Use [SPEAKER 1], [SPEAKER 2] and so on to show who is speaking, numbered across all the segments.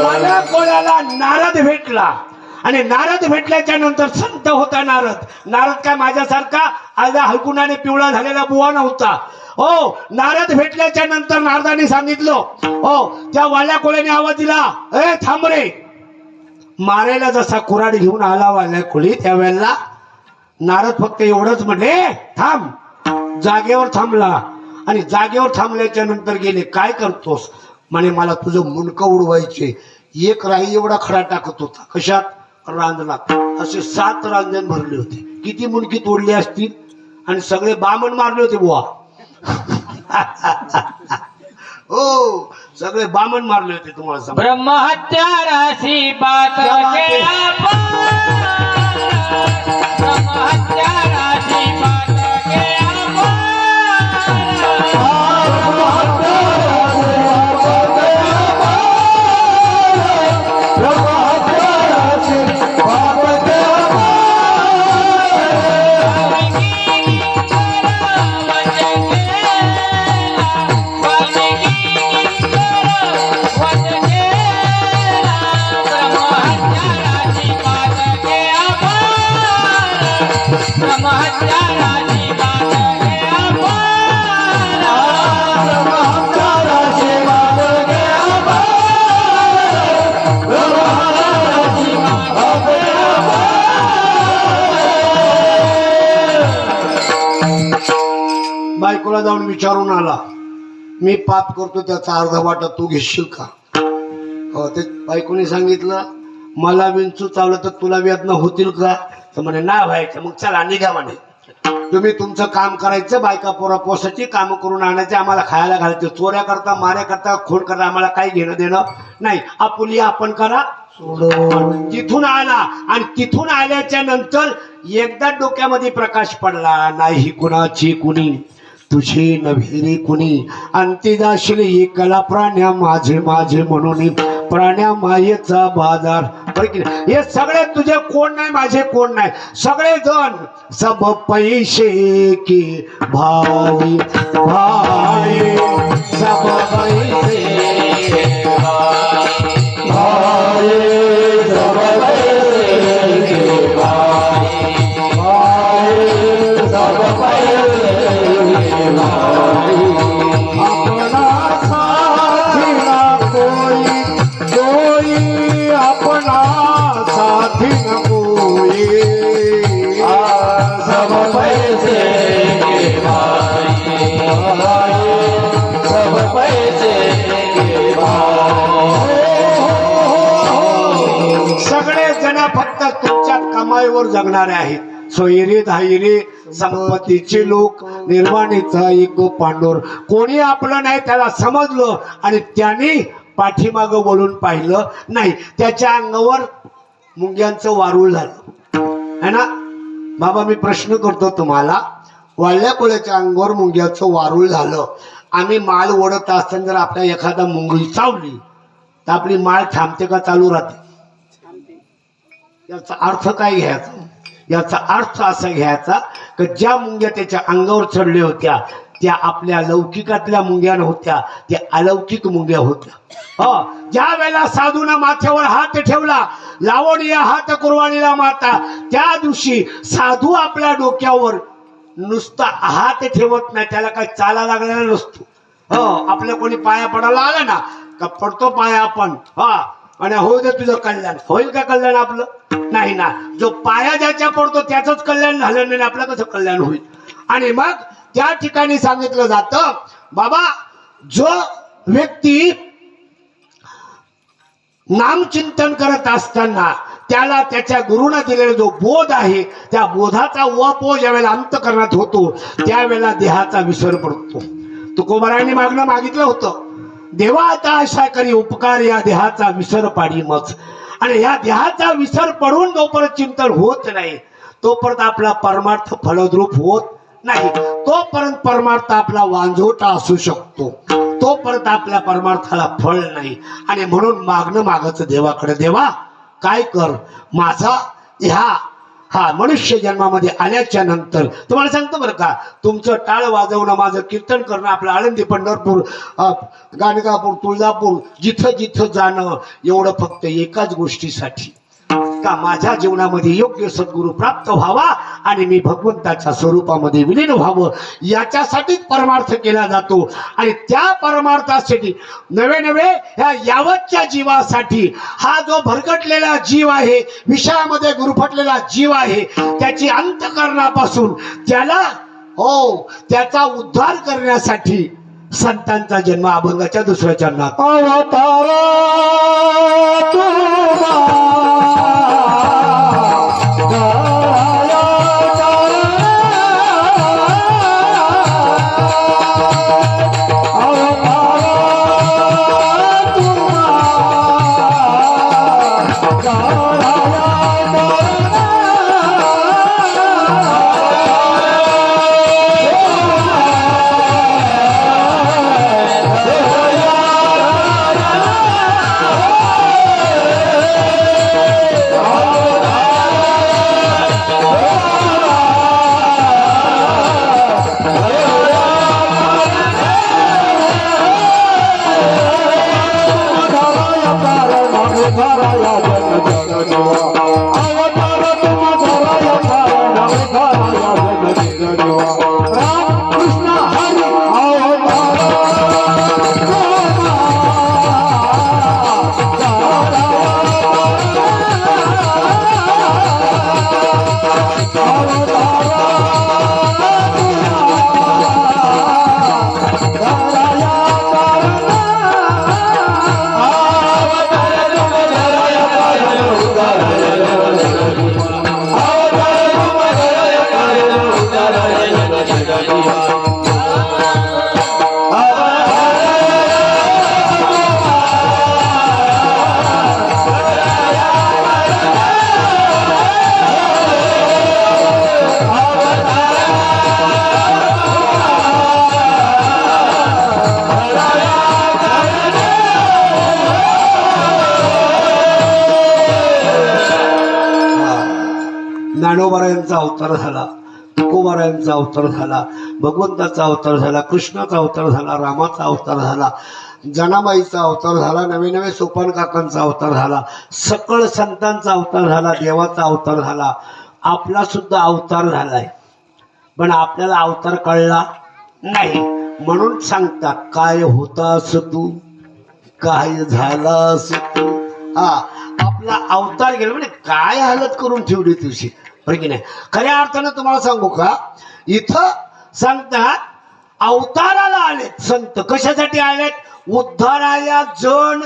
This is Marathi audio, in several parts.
[SPEAKER 1] मला कोणाला नारद भेटला आणि नारद भेटल्याच्या नंतर संत होता नारद काय माझ्यासारखा आज हलकुनाने पिवळा झालेला बुवा नव्हता. हो, नारद भेटल्याच्या नंतर नारदाने सांगितलं, हो त्या वाल्या कोळ्याने आवाज दिला, ए थांब रे. मारायला जसा कुऱ्हाड घेऊन आला वाल्या कोळी त्यावेळेला नारद फक्त एवढंच म्हणले, थांब. जागेवर थांबला आणि जागेवर थांबल्याच्या नंतर गेले. काय करतोस म्हणे, मला तुझं मुंडकं उडवायचे. एक राई एवढा खडा टाकत होता. कशात? रांजणात. असे 7 रांजण भरले होते. किती मुंडकी तोडली असतील आणि सगळे बामण मारले होते बुवा. हो, सगळे बामण मारले होते. तुम्हाला
[SPEAKER 2] ब्रह्महत्या राशी बात ब्रह्महत्या राशी बात
[SPEAKER 1] बायकोला जाऊन विचारून आला, मी पाप करतो त्याचा अर्धा वाटा तू घेशील का? हो, ते बायकोने सांगितलं, मला विंचू चावलं तर तुला वेदना होतील का? तर म्हणे ना व्हायचं. मग चला निघा म्हणे, तुम्ही तुमचं काम करायचं, बायका पोरा पोसाची काम करून आणायचे, आम्हाला खायला घालायचं. चोऱ्या करता, माऱ्या करता, खून करता, आम्हाला काही घेणं देणं नाही. आपुली आपण करा. तिथून आला आणि तिथून आल्याच्या नंतर एकदा डोक्यामध्ये प्रकाश पडला, नाही कुणाची कुणी तुझी नव्हे रे कुणी. अंती जाशील एकला प्राण्या माझे माझे म्हणून, प्राण्या मायेचा बाजार. हे सगळे तुझे कोण नाही, माझे कोण नाही, सगळे जण सब पैसे की भाई भाई, सब पैसे फक्त तुमच्या कमाईवर जगणारे आहेत. सोयरे धायरे संपत्तीचे लोक, निर्वाणीचा एक पांडुर. कोणी आपलं नाही त्याला समजलं आणि त्याने पाठीमागं बोलून पाहिलं नाही. त्याच्या अंगावर मुंग्यांचं वारूळ झालं है ना. बाबा मी प्रश्न करतो तुम्हाला, वाळल्या कोळ्याच्या अंगावर मुंग्याचं वारूळ झालं. आम्ही माल ओढत असताना जर आपल्या एखादा मुंगळी चावली तर आपली माळ थांबते का चालू राहते? याचा अर्थ काय घ्यायचा? याचा अर्थ असा घ्यायचा की ज्या मुंग्या त्याच्या अंगावर चढल्या होत्या त्या आपल्या लौकिकातल्या मुंग्या नव्हत्या, त्या अलौकिक मुंग्या होत्या. ज्या वेळेला साधूना माथ्यावर हात ठेवला, लावणीया हात कुरवाणीला माता, त्या दिवशी साधू आपल्या डोक्यावर नुसता हात ठेवत नाही, त्याला काही चाला लागलेला नसतो. आपल्या कोणी पाया पडायला आला ना का पडतो पाया आपण, आणि होऊ दे तुझं कल्याण. होईल का कल्याण आपलं? नाही ना. जो पाया ज्याच्या पडतो त्याचंच कल्याण झालं नाही, आपलं कसं कल्याण होईल? आणि मग त्या ठिकाणी सांगितलं जातं, बाबा जो व्यक्ती नामचिंतन करत असताना त्याला त्याच्या गुरुने दिलेला जो बोध आहे त्या बोधाचा वपो ज्यावेळेला अंतकरणात होतो त्यावेळेला देहाचा विसर पडतो. तुकोबारायांनी मागितलं होतं, देवा आता अशा करी उपकार या देहाचा विसर पाडी मग. आणि या देहाचा विसर पडून जोपर्यंत चिंतन होत नाही तोपर्यंत आपला परमार्थ फलद्रूप होत नाही. तोपर्यंत परमार्थ आपला वांझोटा असू शकतो, तोपर्यंत आपल्या परमार्थाला फळ नाही. आणि म्हणून मागणं मागायचं देवाकडे, देवा काय कर, माझा ह्या हा मनुष्य जन्मामध्ये आल्याच्या नंतर तुम्हाला सांगतो बरं का, तुमचं टाळ वाजवणं, माझं कीर्तन करणं, आपलं आळंदी, पंढरपूर, गाणगापूर, तुळजापूर, जिथं जिथं जाणं, एवढं फक्त एकाच गोष्टीसाठी का माझ्या जीवनामध्ये योग्य सद्गुरू प्राप्त व्हावा आणि मी भगवंताच्या स्वरूपामध्ये विलीन व्हावं, याच्यासाठीच परमार्थ केला जातो. आणि त्या परमार्थासाठी नवे नवे ह्या यावतच्या जीवासाठी हा जो भरकटलेला जीव आहे, विषयामध्ये गुरफटलेला जीव आहे, त्याची अंतःकरणापासून त्याला त्याचा उद्धार करण्यासाठी संतांचा जन्म अभंगाच्या दुसऱ्या चरणात. अवतारा ज्ञानोबारायांचा अवतार झाला, तुकोबारायांचा अवतार झाला, भगवंताचा अवतार झाला, कृष्णाचा अवतार झाला, रामाचा अवतार झाला, जनाबाईचा अवतार झाला, नवे नवे सोपान काकांचा अवतार झाला, सकळ संतांचा अवतार झाला, देवाचा अवतार झाला, आपला सुद्धा अवतार झालाय. पण आपल्याला अवतार कळला नाही, म्हणून सांगतात काय होतास तू, काय झालास तू. हा आपला अवतार गेला म्हणजे काय हालत करून ठेवली तुझी, बरं की नाही. खऱ्या अर्थानं तुम्हाला सांगू का, इथं सांगतात अवताराला आलेत संत. कशासाठी आलेत? उद्धाराया जड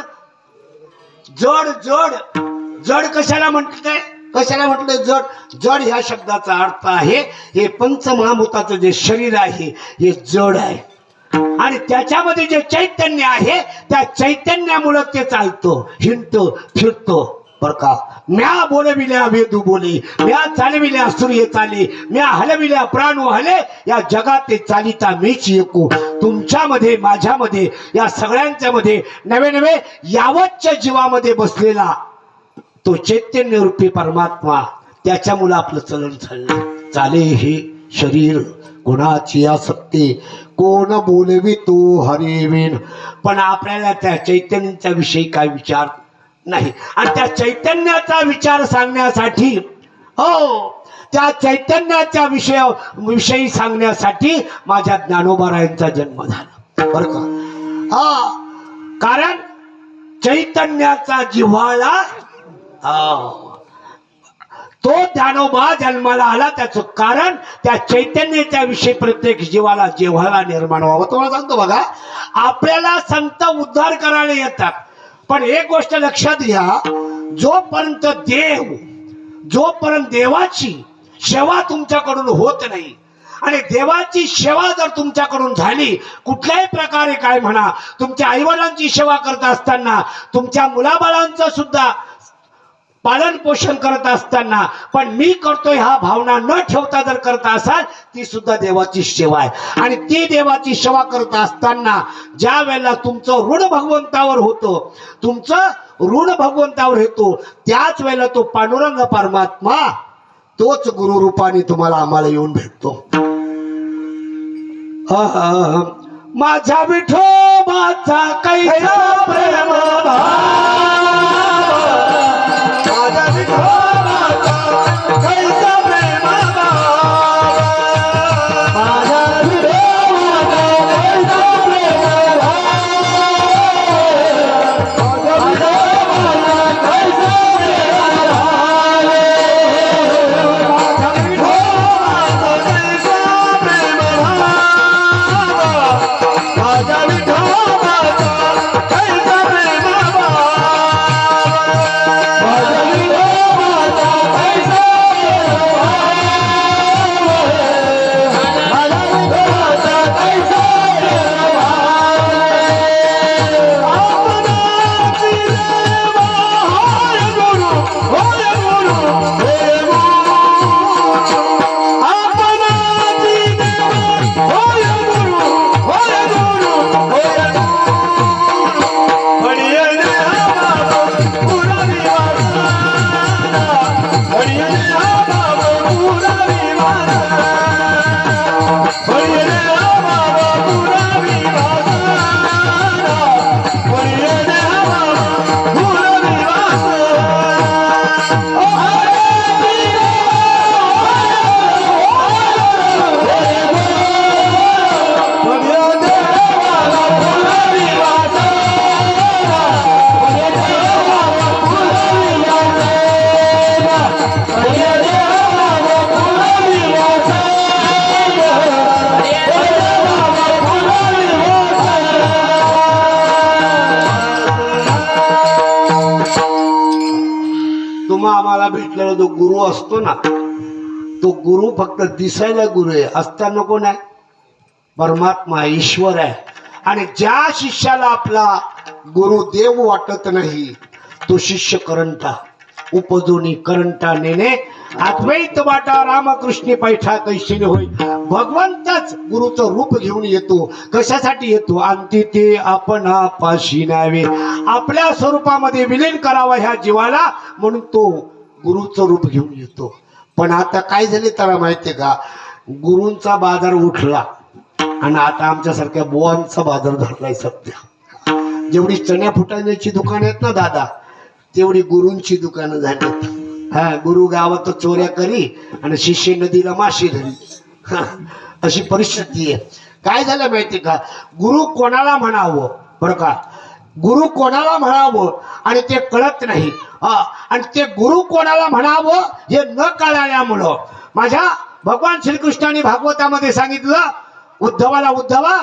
[SPEAKER 1] जड जड जड कशाला म्हटलंय, कशाला म्हटलंय जड? जड ह्या शब्दाचा अर्थ आहे हे पंचमहाभूताचं जे शरीर आहे हे जड आहे, आणि त्याच्यामध्ये जे चैतन्य आहे त्या चैतन्यामुळे ते चालतो, हिंडतो, फिरतो. बर का, म्या बोलविल्या वेदू बोले, म्या चालविल्या सूर्य चाले, म्या हलविल्या प्राण हले, या जगात ते चालिता मीच एकू. तुमच्यामध्ये, माझ्यामध्ये, या सगळ्यांच्या मध्ये नवे नवे यावतच्या जीवामध्ये बसलेला तो चैतन्य रूपी परमात्मा, त्याच्यामुळे आपलं चलन चाललं. चाले हे शरीर कोणाची आसक्ती, कोण बोलवी तो हरिविन. पण आपल्याला त्या चैतन्याच्या विषयी काय विचार नाही, आणि त्या चैतन्याचा विचार सांगण्यासाठी, त्या चैतन्याच्या विषयी सांगण्यासाठी माझ्या ज्ञानोबारायांचा जन्म झाला, बर का. कारण चैतन्याचा जिव्हाळा, तो ज्ञानोबा जन्माला आला, त्याचं कारण त्या चैतन्याच्या विषयी प्रत्येक जीवाला जिव्हाळा निर्माण व्हावा. तुम्हाला सांगतो बघा, आपल्याला संत उद्धार करायला येतात, पण एक गोष्ट लक्षात घ्या, जोपर्यंत देवाची सेवा तुमच्याकडून होत नाही, आणि देवाची सेवा जर तुमच्याकडून झाली, कुठल्याही प्रकारे काय म्हणा, तुमच्या आईवडिलांची सेवा करत असताना, तुमच्या मुलाबाळांचं सुद्धा पालन पोषण करत असताना, पण मी करतोय हा भावना न ठेवता जर करत असाल, ती सुद्धा देवाची सेवा आहे. आणि ती देवाची सेवा करत असताना ज्या वेळेला तुमचं ऋण भगवंतावर होतं, त्याच वेळेला तो पांडुरंग परमात्मा तोच गुरुरूपाने तुम्हाला आम्हाला येऊन भेटतो. माझा विठोबाचा कैसा प्रेम माझा विठोबाचा कैसा प्रेम माझा विठोबाचा कैसा प्रेम माझा विठोबाचा कैसा आम्हाला भेटलेला जो गुरु असतो ना, तो गुरु फक्त दिसायला गुरु आहे, असताना कोण आहे? परमात्मा ईश्वर आहे. आणि ज्या शिष्याला आपला गुरु देव वाटत नाही तो शिष्य करंटा उपजोनी करंटा नेणे अद्वैत वाटा रामकृष्ण पैठा कैशिने होई. भगवंतच गुरुचं रूप घेऊन येतो. कशासाठी येतो? अंती ते आपण पाशी न्यावे, आपल्या स्वरूपामध्ये विलीन करावा ह्या जीवाला, म्हणून तो गुरुचं रूप घेऊन येतो. पण आता काय झाले त्याला माहितीये का? गुरूंचा बाजार उठला आणि आता आमच्यासारख्या बोवांचा बाजार धरलाय सध्या. जेवढी चण्या फुटाण्याची दुकान आहेत ना दादा, तेवढी गुरूंची दुकानं झाली. हा, गुरु गावात चोऱ्या करी आणि शिष्य नदीला माशी धरी, अशी परिस्थिती आहे. काय झालं माहिती का? गुरु कोणाला म्हणावं बरं का, गुरु कोणाला म्हणावं आणि ते कळत नाही. आणि ते गुरु कोणाला म्हणावं हे न कळल्यामुळं माझ्या भगवान श्रीकृष्णाने भागवतामध्ये सांगितलं, उद्धवाला उद्धवा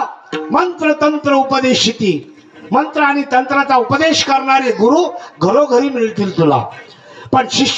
[SPEAKER 1] मंत्र तंत्र उपदेशिती, मंत्र आणि तंत्राचा उपदेश करणारे गुरु घरोघरी मिळतील तुला, पण शिष्य